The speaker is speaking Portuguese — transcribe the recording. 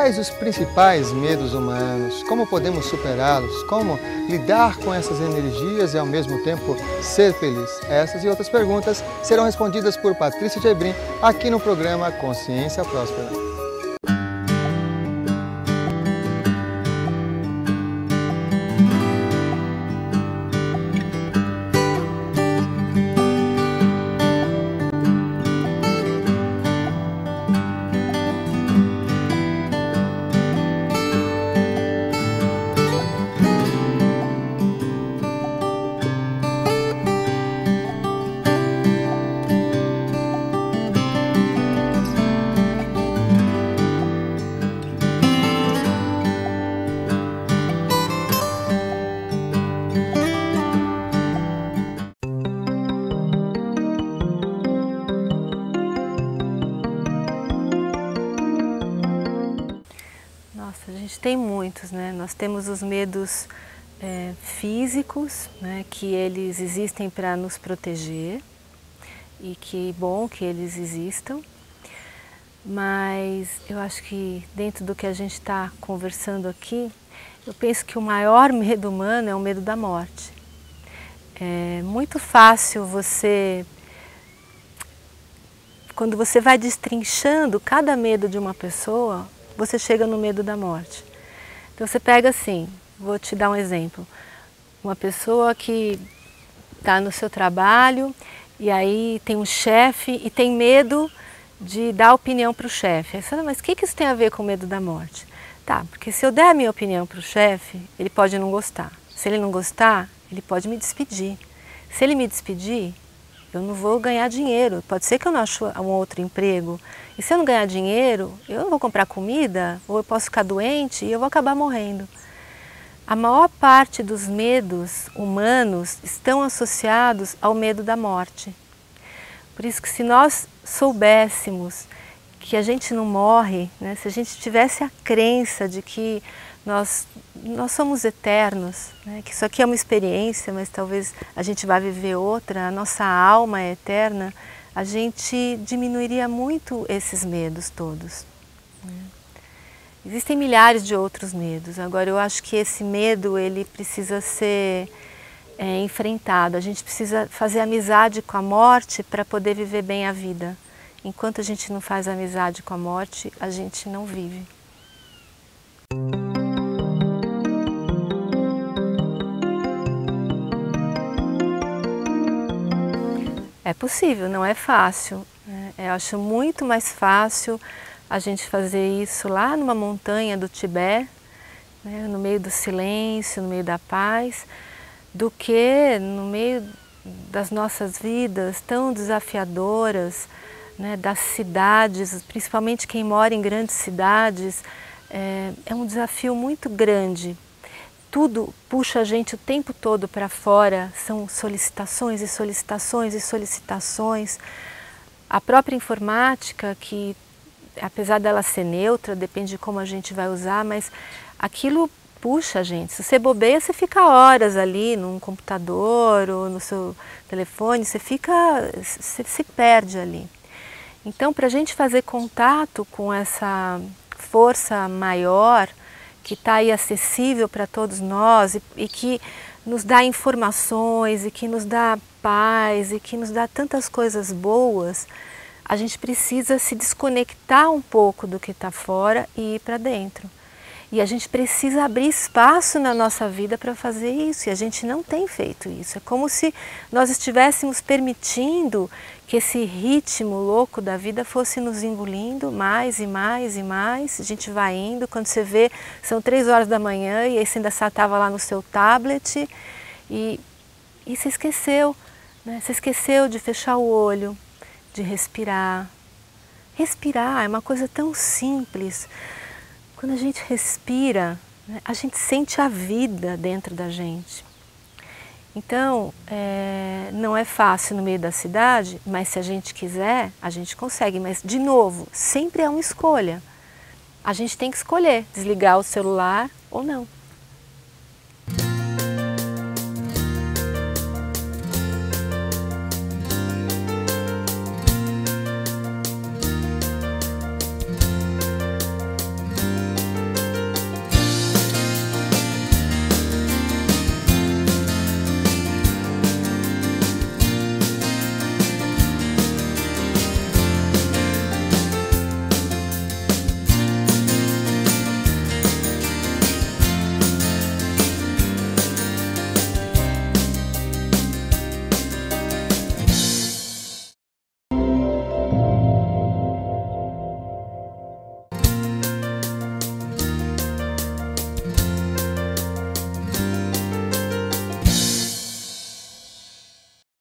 quais os principais medos humanos, como podemos superá-los, como lidar com essas energias e ao mesmo tempo ser feliz? Essas e outras perguntas serão respondidas por Patrícia Gebrim aqui no programa Consciência Próspera. A gente tem muitos, né? Nós temos os medos físicos, né? Que eles existem para nos proteger e que bom que eles existam, mas eu acho que dentro do que a gente está conversando aqui, eu penso que o maior medo humano é o medo da morte. É muito fácil quando você vai destrinchando cada medo de uma pessoa, você chega no medo da morte. Então você pega assim, vou te dar um exemplo, uma pessoa que está no seu trabalho e aí tem um chefe e tem medo de dar opinião para o chefe. Aí você fala, mas o que isso tem a ver com o medo da morte? Tá, porque se eu der a minha opinião para o chefe, ele pode não gostar. Se ele não gostar, ele pode me despedir. Se ele me despedir, eu não vou ganhar dinheiro, pode ser que eu não ache um outro emprego. E se eu não ganhar dinheiro, eu não vou comprar comida, ou eu posso ficar doente e eu vou acabar morrendo. A maior parte dos medos humanos estão associados ao medo da morte. Por isso que se nós soubéssemos que a gente não morre, né, se a gente tivesse a crença de que nós somos eternos, né? Que isso aqui é uma experiência, mas talvez a gente vá viver outra, a nossa alma é eterna, a gente diminuiria muito esses medos todos. Né? Existem milhares de outros medos, agora eu acho que esse medo ele precisa ser enfrentado, a gente precisa fazer amizade com a morte para poder viver bem a vida. Enquanto a gente não faz amizade com a morte, a gente não vive. É possível, não é fácil, né? Eu acho muito mais fácil a gente fazer isso lá numa montanha do Tibete, né? No meio do silêncio, no meio da paz, do que no meio das nossas vidas tão desafiadoras, né? Das cidades, principalmente quem mora em grandes cidades, é um desafio muito grande. Tudo puxa a gente o tempo todo para fora, são solicitações e solicitações e solicitações. A própria informática, que apesar dela ser neutra, depende de como a gente vai usar, mas aquilo puxa a gente. Se você bobeia, você fica horas ali num computador ou no seu telefone, você se perde ali. Então, para a gente fazer contato com essa força maior, que está aí acessível para todos nós e que nos dá informações e que nos dá paz e que nos dá tantas coisas boas, a gente precisa se desconectar um pouco do que está fora e ir para dentro. E a gente precisa abrir espaço na nossa vida para fazer isso, e a gente não tem feito isso. É como se nós estivéssemos permitindo que esse ritmo louco da vida fosse nos engolindo mais e mais e mais. A gente vai indo, quando você vê, são 3 horas da manhã e aí você ainda estava lá no seu tablet e você esqueceu, né? Você esqueceu de fechar o olho, de respirar. Respirar é uma coisa tão simples. Quando a gente respira, né, a gente sente a vida dentro da gente. Então, não é fácil no meio da cidade, mas se a gente quiser, a gente consegue. Mas, de novo, sempre é uma escolha. A gente tem que escolher desligar o celular ou não.